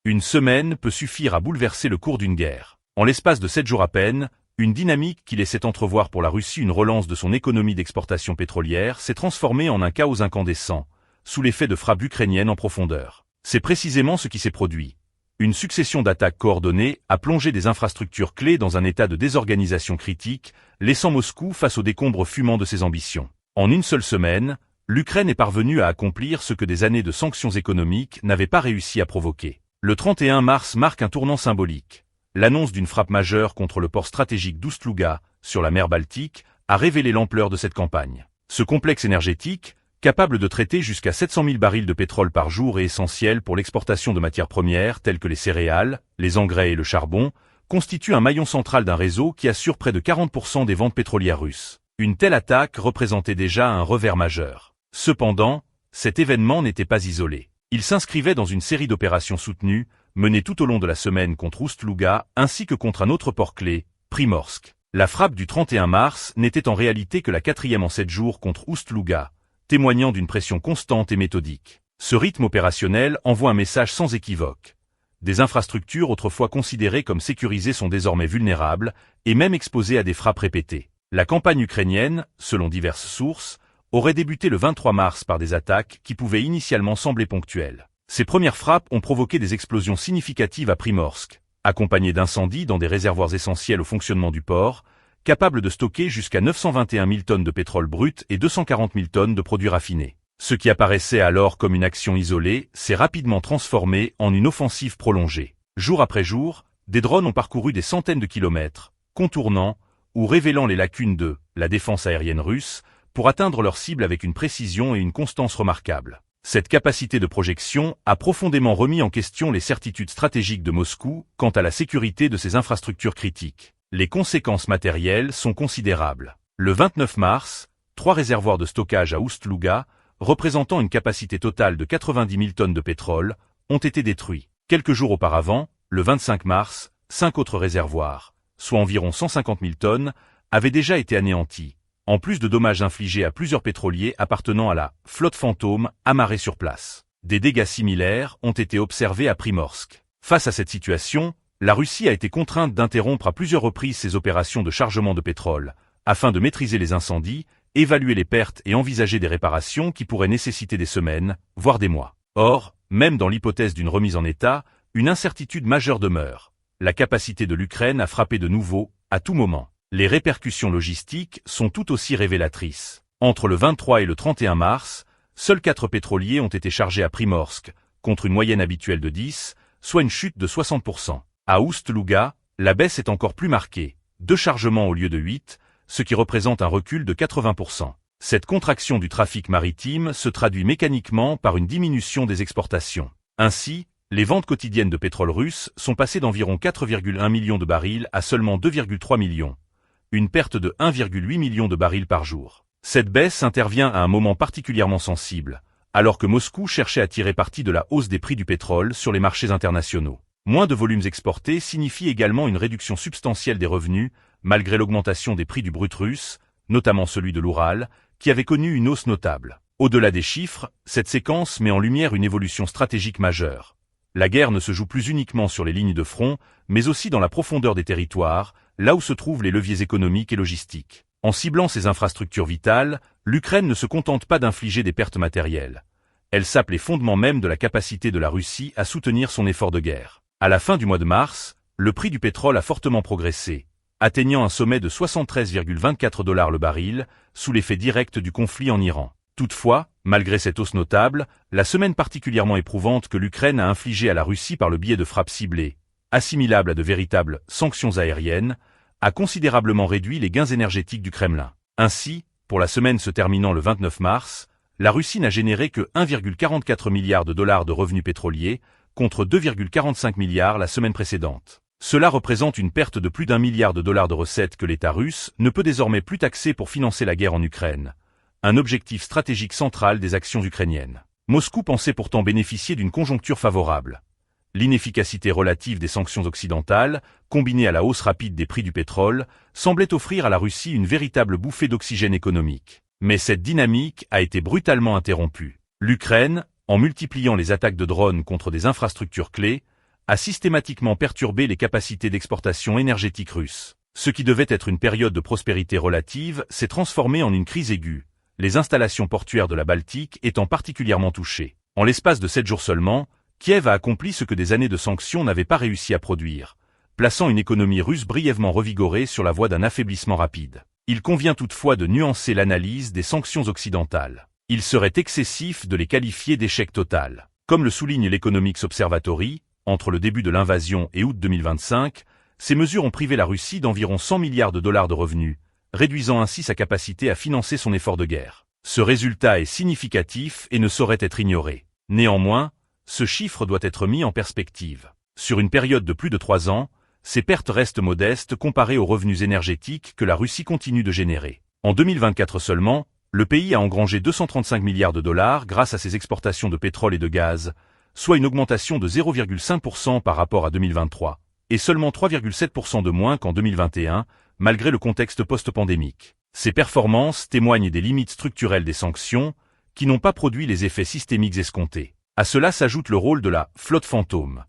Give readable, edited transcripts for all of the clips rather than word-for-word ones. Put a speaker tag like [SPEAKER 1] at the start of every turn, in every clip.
[SPEAKER 1] Une semaine peut suffire à bouleverser le cours d'une guerre. En l'espace de 7 jours à peine, une dynamique qui laissait entrevoir pour la Russie une relance de son économie d'exportation pétrolière s'est transformée en un chaos incandescent, sous l'effet de frappes ukrainiennes en profondeur. C'est précisément ce qui s'est produit. Une succession d'attaques coordonnées a plongé des infrastructures clés dans un état de désorganisation critique, laissant Moscou face aux décombres fumants de ses ambitions. En une seule semaine, l'Ukraine est parvenue à accomplir ce que des années de sanctions économiques n'avaient pas réussi à provoquer. Le 31 mars marque un tournant symbolique. L'annonce d'une frappe majeure contre le port stratégique d'Oust-Louga, sur la mer Baltique, a révélé l'ampleur de cette campagne. Ce complexe énergétique, capable de traiter jusqu'à 700 000 barils de pétrole par jour et essentiel pour l'exportation de matières premières telles que les céréales, les engrais et le charbon, constitue un maillon central d'un réseau qui assure près de 40% des ventes pétrolières russes. Une telle attaque représentait déjà un revers majeur. Cependant, cet événement n'était pas isolé. Il s'inscrivait dans une série d'opérations soutenues, menées tout au long de la semaine contre Oust-Louga ainsi que contre un autre port clé, Primorsk. La frappe du 31 mars n'était en réalité que la 4e en 7 jours contre Oust-Louga, témoignant d'une pression constante et méthodique. Ce rythme opérationnel envoie un message sans équivoque. Des infrastructures autrefois considérées comme sécurisées sont désormais vulnérables, et même exposées à des frappes répétées. La campagne ukrainienne, selon diverses sources, aurait débuté le 23 mars par des attaques qui pouvaient initialement sembler ponctuelles. Ces premières frappes ont provoqué des explosions significatives à Primorsk, accompagnées d'incendies dans des réservoirs essentiels au fonctionnement du port, capables de stocker jusqu'à 921 000 tonnes de pétrole brut et 240 000 tonnes de produits raffinés. Ce qui apparaissait alors comme une action isolée s'est rapidement transformé en une offensive prolongée. Jour après jour, des drones ont parcouru des centaines de kilomètres, contournant ou révélant les lacunes de la défense aérienne russe, pour atteindre leur cible avec une précision et une constance remarquables. Cette capacité de projection a profondément remis en question les certitudes stratégiques de Moscou quant à la sécurité de ses infrastructures critiques. Les conséquences matérielles sont considérables. Le 29 mars, 3 réservoirs de stockage à Oust-Louga, représentant une capacité totale de 90 000 tonnes de pétrole, ont été détruits. Quelques jours auparavant, le 25 mars, 5 autres réservoirs, soit environ 150 000 tonnes, avaient déjà été anéantis, en plus de dommages infligés à plusieurs pétroliers appartenant à la flotte fantôme amarrée sur place. Des dégâts similaires ont été observés à Primorsk. Face à cette situation, la Russie a été contrainte d'interrompre à plusieurs reprises ses opérations de chargement de pétrole, afin de maîtriser les incendies, évaluer les pertes et envisager des réparations qui pourraient nécessiter des semaines, voire des mois. Or, même dans l'hypothèse d'une remise en état, une incertitude majeure demeure. La capacité de l'Ukraine à frapper de nouveau, à tout moment. Les répercussions logistiques sont tout aussi révélatrices. Entre le 23 et le 31 mars, seuls 4 pétroliers ont été chargés à Primorsk, contre une moyenne habituelle de 10, soit une chute de 60%. À Oust-Louga, la baisse est encore plus marquée, 2 chargements au lieu de 8, ce qui représente un recul de 80%. Cette contraction du trafic maritime se traduit mécaniquement par une diminution des exportations. Ainsi, les ventes quotidiennes de pétrole russe sont passées d'environ 4,1 millions de barils à seulement 2,3 millions. Une perte de 1,8 million de barils par jour. Cette baisse intervient à un moment particulièrement sensible, alors que Moscou cherchait à tirer parti de la hausse des prix du pétrole sur les marchés internationaux. Moins de volumes exportés signifie également une réduction substantielle des revenus, malgré l'augmentation des prix du brut russe, notamment celui de l'Oural, qui avait connu une hausse notable. Au-delà des chiffres, cette séquence met en lumière une évolution stratégique majeure. La guerre ne se joue plus uniquement sur les lignes de front, mais aussi dans la profondeur des territoires, là où se trouvent les leviers économiques et logistiques. En ciblant ces infrastructures vitales, l'Ukraine ne se contente pas d'infliger des pertes matérielles. Elle sape les fondements même de la capacité de la Russie à soutenir son effort de guerre. À la fin du mois de mars, le prix du pétrole a fortement progressé, atteignant un sommet de 73,24 $ le baril, sous l'effet direct du conflit en Iran. Toutefois, malgré cette hausse notable, la semaine particulièrement éprouvante que l'Ukraine a infligée à la Russie par le biais de frappes ciblées, assimilables à de véritables sanctions aériennes, a considérablement réduit les gains énergétiques du Kremlin. Ainsi, pour la semaine se terminant le 29 mars, la Russie n'a généré que 1,44 milliard de dollars de revenus pétroliers, contre 2,45 milliards la semaine précédente. Cela représente une perte de plus d'1 milliard de dollars de recettes que l'État russe ne peut désormais plus taxer pour financer la guerre en Ukraine, un objectif stratégique central des actions ukrainiennes. Moscou pensait pourtant bénéficier d'une conjoncture favorable. L'inefficacité relative des sanctions occidentales, combinée à la hausse rapide des prix du pétrole, semblait offrir à la Russie une véritable bouffée d'oxygène économique. Mais cette dynamique a été brutalement interrompue. L'Ukraine, en multipliant les attaques de drones contre des infrastructures clés, a systématiquement perturbé les capacités d'exportation énergétique russes. Ce qui devait être une période de prospérité relative s'est transformé en une crise aiguë, les installations portuaires de la Baltique étant particulièrement touchées. En l'espace de 7 jours seulement, Kiev a accompli ce que des années de sanctions n'avaient pas réussi à produire, plaçant une économie russe brièvement revigorée sur la voie d'un affaiblissement rapide. Il convient toutefois de nuancer l'analyse des sanctions occidentales. Il serait excessif de les qualifier d'échec total. Comme le souligne l'Economics Observatory, entre le début de l'invasion et août 2025, ces mesures ont privé la Russie d'environ 100 milliards de dollars de revenus, réduisant ainsi sa capacité à financer son effort de guerre. Ce résultat est significatif et ne saurait être ignoré. Néanmoins, ce chiffre doit être mis en perspective. Sur une période de plus de 3 ans, ces pertes restent modestes comparées aux revenus énergétiques que la Russie continue de générer. En 2024 seulement, le pays a engrangé 235 milliards de dollars grâce à ses exportations de pétrole et de gaz, soit une augmentation de 0,5% par rapport à 2023, et seulement 3,7% de moins qu'en 2021, malgré le contexte post-pandémique. Ces performances témoignent des limites structurelles des sanctions, qui n'ont pas produit les effets systémiques escomptés. À cela s'ajoute le rôle de la flotte fantôme,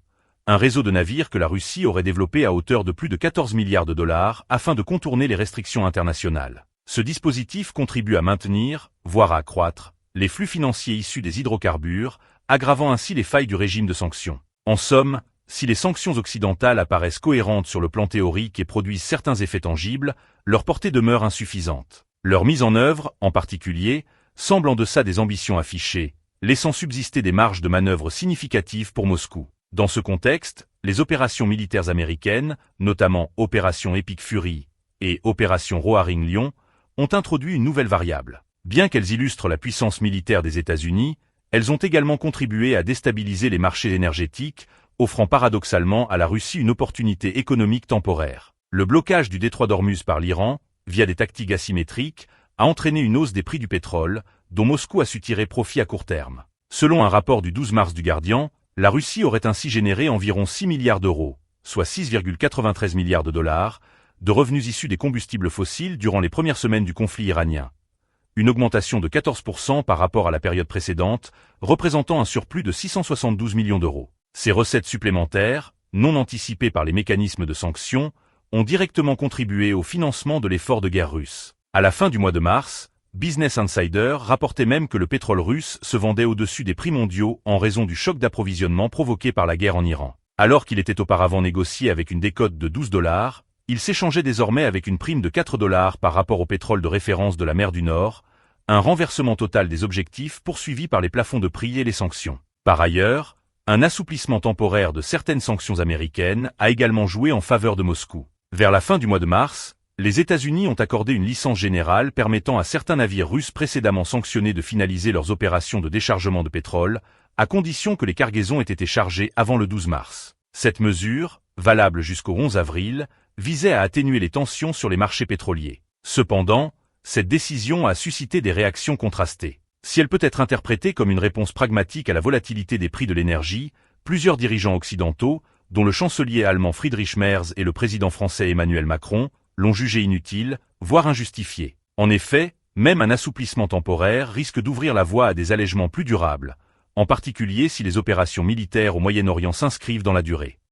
[SPEAKER 1] un réseau de navires que la Russie aurait développé à hauteur de plus de 14 milliards de dollars afin de contourner les restrictions internationales. Ce dispositif contribue à maintenir, voire à accroître, les flux financiers issus des hydrocarbures, aggravant ainsi les failles du régime de sanctions. En somme, si les sanctions occidentales apparaissent cohérentes sur le plan théorique et produisent certains effets tangibles, leur portée demeure insuffisante. Leur mise en œuvre, en particulier, semble en deçà des ambitions affichées, laissant subsister des marges de manœuvre significatives pour Moscou. Dans ce contexte, les opérations militaires américaines, notamment Opération Epic Fury et Opération Roaring Lion, ont introduit une nouvelle variable. Bien qu'elles illustrent la puissance militaire des États-Unis, elles ont également contribué à déstabiliser les marchés énergétiques, offrant paradoxalement à la Russie une opportunité économique temporaire. Le blocage du détroit d'Ormuz par l'Iran, via des tactiques asymétriques, a entraîné une hausse des prix du pétrole, dont Moscou a su tirer profit à court terme. Selon un rapport du 12 mars du Guardian, la Russie aurait ainsi généré environ 6 milliards d'euros, soit 6,93 milliards de dollars, de revenus issus des combustibles fossiles durant les premières semaines du conflit iranien. Une augmentation de 14% par rapport à la période précédente, représentant un surplus de 672 millions d'euros. Ces recettes supplémentaires, non anticipées par les mécanismes de sanctions, ont directement contribué au financement de l'effort de guerre russe. À la fin du mois de mars, Business Insider rapportait même que le pétrole russe se vendait au-dessus des prix mondiaux en raison du choc d'approvisionnement provoqué par la guerre en Iran. Alors qu'il était auparavant négocié avec une décote de 12 $, il s'échangeait désormais avec une prime de 4 $ par rapport au pétrole de référence de la mer du Nord, un renversement total des objectifs poursuivis par les plafonds de prix et les sanctions. Par ailleurs, un assouplissement temporaire de certaines sanctions américaines a également joué en faveur de Moscou. Vers la fin du mois de mars, les États-Unis ont accordé une licence générale permettant à certains navires russes précédemment sanctionnés de finaliser leurs opérations de déchargement de pétrole, à condition que les cargaisons aient été chargées avant le 12 mars. Cette mesure, valable jusqu'au 11 avril, visait à atténuer les tensions sur les marchés pétroliers. Cependant, cette décision a suscité des réactions contrastées. Si elle peut être interprétée comme une réponse pragmatique à la volatilité des prix de l'énergie, plusieurs dirigeants occidentaux, dont le chancelier allemand Friedrich Merz et le président français Emmanuel Macron, l'ont jugé inutile, voire injustifié. En effet, même un assouplissement temporaire risque d'ouvrir la voie à des allègements plus durables, en particulier si les opérations militaires au Moyen-Orient s'inscrivent dans la durée.